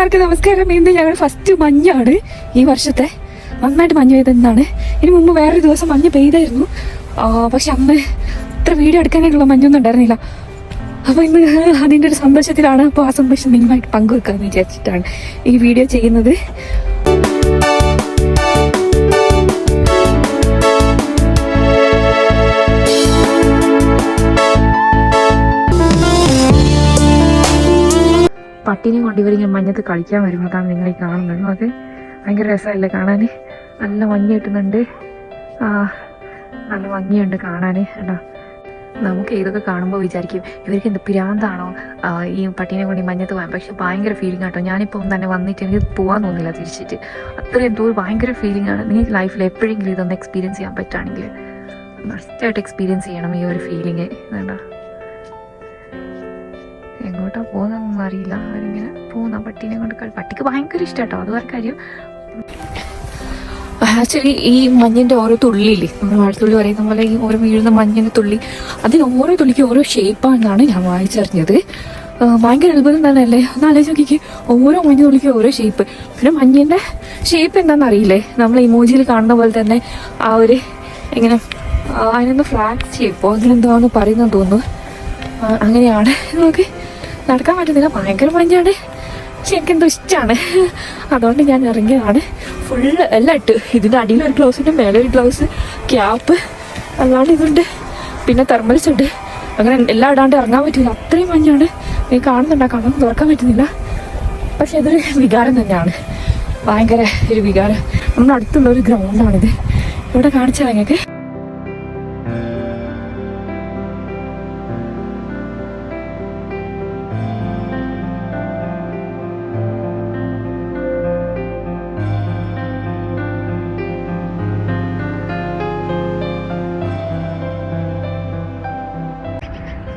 എല്ലാവർക്കും നമസ്കാരം. ഇന്ന് ഞങ്ങൾ ഫസ്റ്റ് മഞ്ഞാണ് ഈ വർഷത്തെ. നന്നായിട്ട് മഞ്ഞ് പെയ്തെന്നാണ്. ഇതിന് മുമ്പ് വേറൊരു ദിവസം മഞ്ഞ് പെയ്തായിരുന്നു. പക്ഷെ അന്ന് ഇത്ര വീഡിയോ എടുക്കാനായിട്ടുള്ള മഞ്ഞൊന്നും ഉണ്ടായിരുന്നില്ല. അപ്പോൾ ഇന്ന് അതിൻ്റെ ഒരു സന്തോഷത്തിലാണ്. അപ്പോൾ ആ സന്തോഷം നിങ്ങളുമായിട്ട് പങ്കുവെക്കാമെന്ന് വിചാരിച്ചിട്ടാണ് ഈ വീഡിയോ ചെയ്യുന്നത്. പട്ടിനെയും കൊണ്ട് ഇവരിങ്ങനെ മഞ്ഞത്ത് കളിക്കാൻ വരും. അതാണ് നിങ്ങൾ ഈ കാണുന്നത്. അത് ഭയങ്കര രസമല്ലേ കാണാൻ. നല്ല മഞ്ഞ് കിട്ടുന്നുണ്ട്. നല്ല ഭംഗിയുണ്ട് കാണാൻ. കേട്ടോ, നമുക്ക് ഇതൊക്കെ കാണുമ്പോൾ വിചാരിക്കും ഇവർക്ക് എന്ത് പിരാന്താണോ ഈ പട്ടീനെ കൊണ്ട് മഞ്ഞത്ത് പോകാൻ. പക്ഷെ ഭയങ്കര ഫീലിംഗ് ആട്ടോ. ഞാനിപ്പോൾ തന്നെ വന്നിട്ട് എനിക്ക് പോകാൻ തോന്നില്ല തിരിച്ചിട്ട്. അത്രയും എന്തോ ഭയങ്കര ഫീലിംഗ് ആണ്. നിങ്ങൾക്ക് ലൈഫിൽ എപ്പോഴെങ്കിലും ഇതൊന്ന് എക്സ്പീരിയൻസ് ചെയ്യാൻ പറ്റുകയാണെങ്കിൽ മസ്റ്റായിട്ട് എക്സ്പീരിയൻസ് ചെയ്യണം ഈ ഒരു ഫീലിംഗ്. വേണ്ട, എങ്ങോട്ടാ പോകുന്നതൊന്നും അറിയില്ല. അവരിങ്ങനെ പോകുന്ന പട്ടീനെ കൊണ്ട്. പട്ടിക്ക് ഭയങ്കര ഇഷ്ടമാട്ടോ, അത് വേറെ കാര്യം. ആക്ച്വലി ഈ മഞ്ഞിൻ്റെ ഓരോ തുള്ളിയില്ലേ, നമ്മൾ വാഴത്തുള്ളി പറയുന്ന പോലെ ഈ ഓരോ വീഴുന്ന മഞ്ഞിൻ്റെ തുള്ളി, അതിന് ഓരോ തുള്ളിക്ക് ഓരോ ഷേപ്പാണെന്നാണ് ഞാൻ വായിച്ചറിഞ്ഞത്. ഭയങ്കര അത്ഭുതം തന്നെയല്ലേ. ഒന്ന് ആലോചിച്ച് നോക്കിക്ക്, ഓരോ മഞ്ഞ് തുള്ളിക്ക് ഓരോ ഷേപ്പ്. പിന്നെ മഞ്ഞിൻ്റെ ഷേപ്പ് എന്താണെന്ന് അറിയില്ലേ, നമ്മൾ ഇമോജിയിൽ കാണുന്ന പോലെ തന്നെ ആ ഒരു ഇങ്ങനെ അതിനൊന്ന് ഫ്ലാഗ് ഷേപ്പോ അങ്ങനെന്താണെന്ന് പറയുന്നതെന്ന് തോന്നുന്നു. അങ്ങനെയാണ്. നമുക്ക് നടക്കാൻ പറ്റുന്നില്ല, ഭയങ്കര മഞ്ഞാണ്. പക്ഷെ എനിക്കെന്തോ ഇഷ്ടമാണ്, അതുകൊണ്ട് ഞാൻ ഇറങ്ങിയതാണ്. ഫുള്ള് എല്ലാം ഇട്ട്. ഇതിൻ്റെ അടിയിലൊരു ഗ്ലൗസ് ഉണ്ട്, മേലെ ഒരു ഗ്ലൗസ്, ക്യാപ്പ്, അല്ലാണ്ട് ഇതുണ്ട്, പിന്നെ തെർമൽസ് ഉണ്ട്. അങ്ങനെ എല്ലാം ഇടാണ്ട് ഇറങ്ങാൻ പറ്റില്ല, അത്രയും മഞ്ഞാണ്. നീ കാണുന്നുണ്ടോ? കണ്ണൊന്നും തുറക്കാൻ പറ്റുന്നില്ല. പക്ഷെ ഇതൊരു വികാരം തന്നെയാണ്, ഭയങ്കര ഒരു വികാരം. നമ്മുടെ അടുത്തുള്ള ഒരു ഗ്രൗണ്ടാണിത്. ഇവിടെ കാണിച്ചാൽ ഞങ്ങൾക്ക്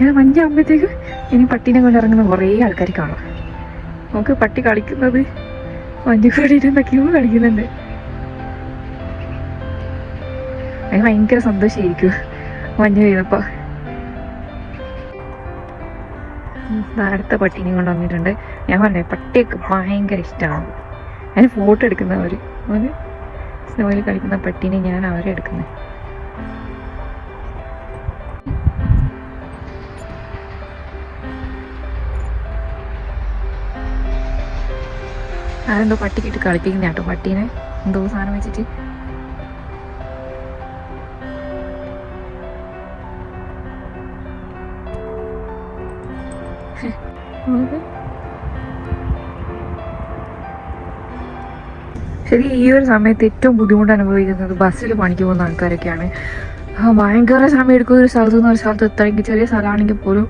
ഇങ്ങനെ മഞ്ഞാകുമ്പോഴത്തേക്ക് ഇനി പട്ടീനെ കൊണ്ട് ഇറങ്ങുന്ന കുറേ ആൾക്കാർ കാണാം. നമുക്ക് പട്ടി കളിക്കുന്നത് മഞ്ഞ് കൂടി ഇരുന്നൊക്കെയോ കളിക്കുന്നുണ്ട്. അതിന് ഭയങ്കര സന്തോഷമായിരിക്കും മഞ്ഞ് പെയ്തപ്പോൾ. അടുത്ത പട്ടീനെ കൊണ്ട് വന്നിട്ടുണ്ട്. ഞാൻ പറഞ്ഞേ പട്ടിയൊക്കെ ഭയങ്കര ഇഷ്ടമാണ്. അതിന് ഫോട്ടോ എടുക്കുന്നവർ, അത് സ്നോയിൽ കളിക്കുന്ന പട്ടീനെ ഞാൻ അവരെ എടുക്കുന്നത്. അതെന്തോ പട്ടിക്കിട്ട് കളിപ്പിക്കുന്ന കേട്ടോ, പട്ടീനെ എന്തോ സാധനം വെച്ചിട്ട്. ശരി, ഈ ഒരു സമയത്ത് ഏറ്റവും ബുദ്ധിമുട്ട് അനുഭവിക്കുന്നത് ബസ്സിൽ പണിക്ക് പോകുന്ന ആൾക്കാരൊക്കെയാണ്. ഭയങ്കര സമയം എടുക്കും ഒരു സ്ഥലത്ത് നിന്ന് ഒരു സ്ഥലത്ത് എത്തണമെങ്കിൽ. ചെറിയ സ്ഥലമാണെങ്കിൽ പോലും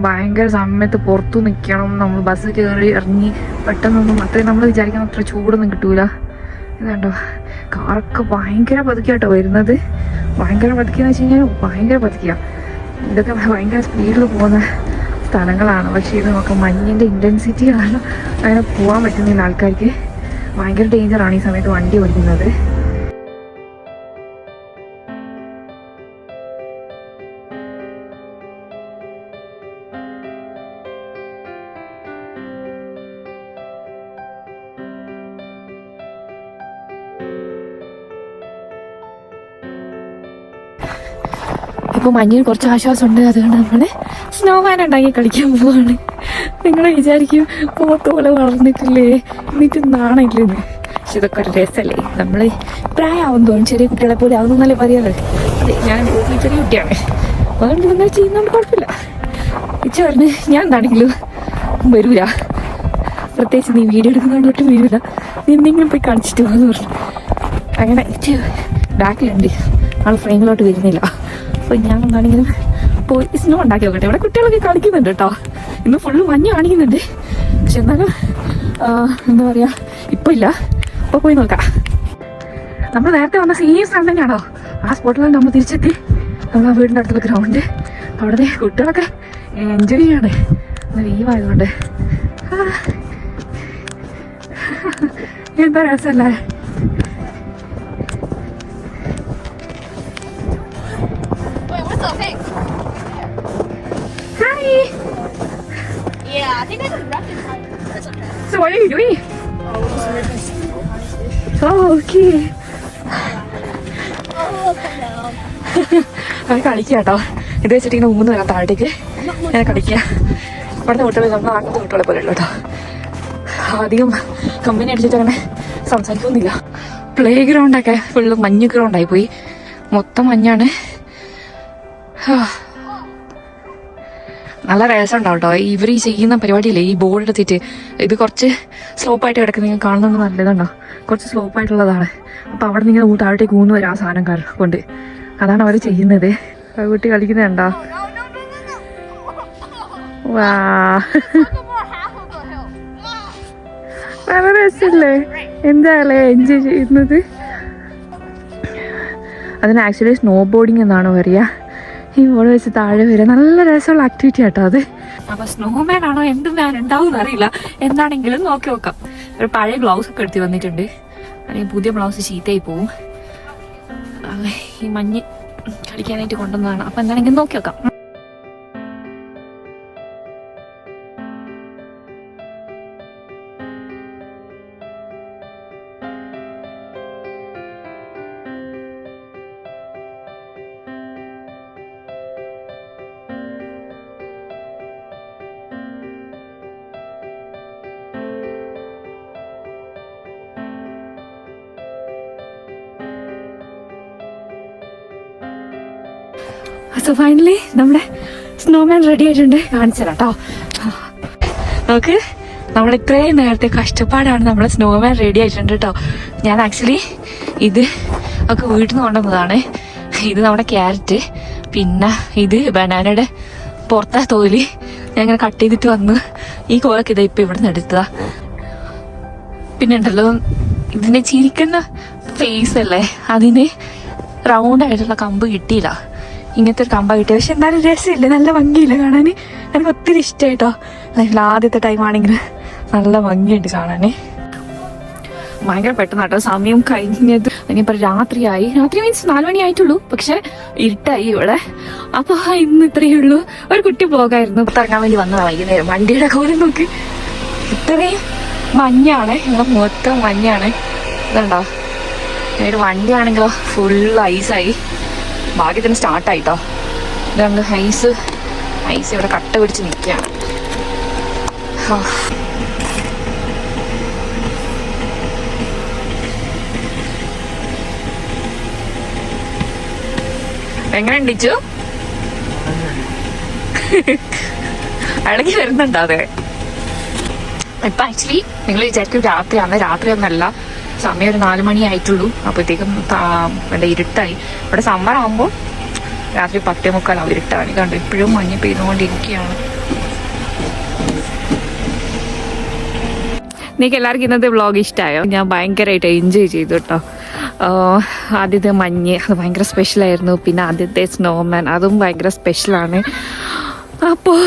ഭയങ്കര സമയത്ത് പുറത്തു നിൽക്കണം. നമ്മൾ ബസ് കയറി ഇറങ്ങി പെട്ടെന്നൊന്നും അത്രയും നമ്മൾ വിചാരിക്കുന്ന അത്ര ചൂടൊന്നും കിട്ടൂല. ഇതുണ്ടോ, കാറൊക്കെ ഭയങ്കര പതുക്കിയാട്ടോ വരുന്നത്. ഭയങ്കര പതുക്കിയെന്ന് വെച്ച് കഴിഞ്ഞാൽ ഭയങ്കര പതുക്കിയ. ഇതൊക്കെ ഭയങ്കര സ്പീഡിൽ പോകുന്ന സ്ഥലങ്ങളാണ്. പക്ഷേ ഇത് നോക്കാം, മഞ്ഞിൻ്റെ ഇൻറ്റൻസിറ്റി കാരണം അങ്ങനെ പോകാൻ പറ്റുന്നില്ല ആൾക്കാർക്ക്. ഭയങ്കര ഡേഞ്ചറാണ് ഈ സമയത്ത് വണ്ടി ഓടിക്കുന്നത്. ഇപ്പോൾ മഞ്ഞിന് കുറച്ച് ആശ്വാസമുണ്ട്. അതുകൊണ്ട് നമ്മൾ സ്നോമാൻ ഉണ്ടാക്കി കളിക്കാൻ പോവാണ്. നിങ്ങൾ വിചാരിക്കും പോത്ത് പോലെ വളർന്നിട്ടില്ലേ, എന്നിട്ട് നാണില്ലെന്ന്. പക്ഷെ ഇതൊക്കെ ഒരു രസമല്ലേ. നമ്മൾ പ്രായമാവും തോന്നും, ചെറിയ കുട്ടികളെ പോലെ ആവുന്നല്ലേ പറയാതെ. അതെ, ഞാൻ ചെറിയ കുട്ടിയാണ്, അതുകൊണ്ട് നിങ്ങൾ ചെയ്യുന്നതുകൊണ്ട് കുഴപ്പമില്ല. ഇച്ച പറഞ്ഞ് ഞാൻ എന്താണെങ്കിലും വരൂല, പ്രത്യേകിച്ച് നീ വീഡിയോ എടുക്കുന്നതുകൊണ്ടൊട്ടും വരൂല, നീ എന്തെങ്കിലും പോയി കളിച്ചിട്ട് പോകാന്ന് പറഞ്ഞു. അങ്ങനെ ഇച്ച ബാക്കിലുണ്ട്, ആൾ ഫ്രെയിമിലോട്ട് വരുന്നില്ല. അപ്പോൾ ഞാൻ എന്താണെങ്കിലും പോയി സ്നോ ഉണ്ടാക്കി നോക്കട്ടെ. ഇവിടെ കുട്ടികളൊക്കെ കളിക്കുന്നുണ്ട് കേട്ടോ. ഇന്ന് ഫുള്ള് മഞ്ഞ് കാണിക്കുന്നുണ്ട്. പക്ഷെ എന്നാലും എന്താ പറയുക, ഇപ്പോൾ ഇല്ല. അപ്പോൾ പോയി നോക്കാം. നമ്മൾ നേരത്തെ വന്ന സെയിം സ്ഥലം തന്നെയാണോ? ആ സ്പോട്ടിലാണ് നമ്മൾ തിരിച്ചെത്തി. നമ്മൾ ആ വീടിൻ്റെ അടുത്തുള്ള ഗ്രൗണ്ട്. അവിടെ കുട്ടികളൊക്കെ എൻജോയ് ചെയ്യാണ് ലീവായതുകൊണ്ട്. എന്താ രസമല്ലേ. Yeah, I think I just wrapped it. So what are you doing? Oh, okay. അത് കളിക്കുക കേട്ടോ. ഇത് വെച്ചിട്ട് ഇങ്ങനെ ഊന്ന് വരാം താഴത്തേക്ക്. ഞാൻ കളിക്കുക. ഇവിടുത്തെ കുട്ടികളെ നമ്മൾ നാട്ടിലത്തെ കുട്ടികളെ പോലെ ഉള്ളൂ കേട്ടോ. അധികം കമ്പനി അടിച്ചിട്ട് അങ്ങനെ സംസാരിക്കൊന്നുമില്ല. പ്ലേ ഗ്രൗണ്ടൊക്കെ ഫുള്ള് മഞ്ഞ് ഗ്രൗണ്ടായി പോയി. മൊത്തം മഞ്ഞാണ്. നല്ല രസം ഉണ്ടാവും കേട്ടോ. ഇവർ ഈ ചെയ്യുന്ന പരിപാടിയില്ലേ, ഈ ബോർഡ് എടുത്തിട്ട് ഇത് കുറച്ച് സ്ലോപ്പായിട്ട് കിടക്കുന്ന നിങ്ങൾ കാണുന്നത് നല്ലതുണ്ടോ? കുറച്ച് സ്ലോപ്പായിട്ടുള്ളതാണ്. അപ്പം അവിടെ നിങ്ങൾ താഴത്തേക്ക് ഊന്ന് വരും ആ സാധനം കൊണ്ട്. അതാണ് അവർ ചെയ്യുന്നത്. കുട്ടി കളിക്കുന്നുണ്ടോ? വാ, നല്ല രസമല്ലേ? എന്താല്ലേ എൻജോയ് ചെയ്യുന്നത്? അതിന് ആക്ച്വലി സ്നോ ബോർഡിങ് എന്നാണ് പറയുക. ഈ ബോർഡ് വെച്ച് താഴെ വരിക നല്ല രസമുള്ള ആക്ടിവിറ്റി ആട്ടോ അത്. അപ്പൊ സ്നോമാൻ ആണോ എന്ത് മാൻ ഉണ്ടാവും അറിയില്ല. എന്താണെങ്കിലും നോക്കി നോക്കാം. ഒരു പഴയ ഗ്ലൗസ് ഒക്കെ എടുത്ത് വന്നിട്ടുണ്ട്. അല്ലെങ്കിൽ പുതിയ ഗ്ലൗസ് ചീത്തയായി പോവും. ഈ മഞ്ഞ് കളിക്കാനായിട്ട് കൊണ്ടുവന്നതാണ്. അപ്പൊ എന്താണെങ്കിലും നോക്കി നോക്കാം. സോ ഫൈനലി നമ്മുടെ സ്നോമാൻ റെഡി ആയിട്ടുണ്ട്. കാണിച്ചു തരാം കേട്ടോ. നമുക്ക് നമ്മൾ ഇത്രയും നേരത്തെ കഷ്ടപ്പാടാണ് നമ്മുടെ സ്നോമാൻ റെഡി ആയിട്ടുണ്ട് കേട്ടോ. ഞാൻ ആക്ച്വലി ഇത് ഒക്കെ വീട്ടിൽ നിന്ന് കൊണ്ടുവന്നതാണ്. ഇത് നമ്മുടെ ക്യാരറ്റ്, പിന്നെ ഇത് ബനാനയുടെ പുറത്തെ തോല് ഞാൻ ഇങ്ങനെ കട്ട് ചെയ്തിട്ട് വന്നു. ഈ കോലൊക്കെ ഇതാ ഇപ്പം ഇവിടെ നിന്ന് എടുത്തതാ. പിന്നെ ഉണ്ടല്ലോ ഇതിനെ ചിരിക്കുന്ന ഫേസ് അല്ലേ, അതിന് റൗണ്ട് ആയിട്ടുള്ള കമ്പ് കിട്ടിയില്ല. ഇങ്ങനത്തെ ഒരു കമ്പ കിട്ടിയത്. പക്ഷെ എന്നാലും രസമില്ല, നല്ല ഭംഗിയില്ല കാണാൻ. എനിക്ക് ഒത്തിരി ഇഷ്ടമായിട്ടോ. അല്ലെങ്കിൽ ആദ്യത്തെ ടൈം ആണെങ്കിൽ നല്ല ഭംഗിയുണ്ട് കാണാൻ. ഭയങ്കര പെട്ടെന്ന് കേട്ടോ സമയം കഴിഞ്ഞത്. ഇനിയിപ്പോൾ രാത്രിയായി. രാത്രി മീൻസ് 4 മണി ആയിട്ടുള്ളൂ. പക്ഷെ ഇരുട്ടായി ഇവിടെ. അപ്പൊ ഇന്ന് ഇത്രയേ ഉള്ളൂ. ഒരു കുട്ടി പോകായിരുന്നു. ഇറങ്ങാൻ വേണ്ടി വന്നതാ വൈകുന്നേരം. വണ്ടിയുടെ കോലം നോക്ക്, ഇത്രയും മഞ്ഞാണ്. ഇവിടെ മൊത്തം മഞ്ഞാണ്. ഇതുണ്ടോ, ഒരു വണ്ടിയാണെങ്കിലോ ഫുൾ ഐസായി. ഭാഗ്യത്തിന് സ്റ്റാർട്ടായിട്ടോ. ഇതുണ്ട് ഐസ് ഇവിടെ കട്ട പിടിച്ച് നിൽക്കുകയാണ്. എങ്ങനെ ഉണ്ടിച്ചു? ഇടയ്ക്ക് വരുന്നുണ്ടോ? അതെ. ഇപ്പൊ ആക്ച്വലി നിങ്ങൾ വിചാരിക്കും രാത്രിയൊന്നല്ല. സമയം ഒരു 4 മണി ആയിട്ടുള്ളൂ. അപ്പോഴത്തേക്കും ഇരുട്ടായി. ഇവിടെ സമ്മർ ആകുമ്പോൾ രാത്രി 10:45 ഇരുട്ടാണ്. കണ്ടു ഇപ്പോഴും മഞ്ഞ് പെയ്തുകൊണ്ടിരിക്കുകയാണ്. നിങ്ങൾക്ക് എല്ലാവർക്കും ഇന്നത്തെ വ്ളോഗ് ഇഷ്ടമായോ? ഞാൻ ഭയങ്കരമായിട്ട് എൻജോയ് ചെയ്തു കേട്ടോ. ആദ്യത്തെ മഞ്ഞ് അത് ഭയങ്കര സ്പെഷ്യലായിരുന്നു. പിന്നെ ആദ്യത്തെ സ്നോമാൻ അതും ഭയങ്കര സ്പെഷ്യലാണ്. അപ്പോൾ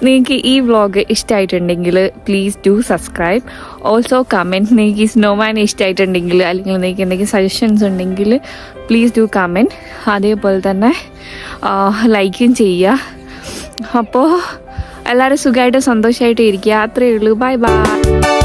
നിങ്ങൾക്ക് ഈ വ്ളോഗ് ഇഷ്ടമായിട്ടുണ്ടെങ്കിൽ please do subscribe. Also comment. നിങ്ങൾക്ക് ഈ സ്നോമാൻ ഇഷ്ടമായിട്ടുണ്ടെങ്കിൽ അല്ലെങ്കിൽ നിങ്ങൾക്ക് എന്തെങ്കിലും സജഷൻസ് ഉണ്ടെങ്കിൽ പ്ലീസ് ഡു കമൻറ്റ്. അതേപോലെ തന്നെ ലൈക്കും ചെയ്യുക. അപ്പോൾ എല്ലാവരും സുഖമായിട്ട് സന്തോഷമായിട്ട് ഇരിക്കുക. അത്രയേ ഉള്ളൂ. Bye bye.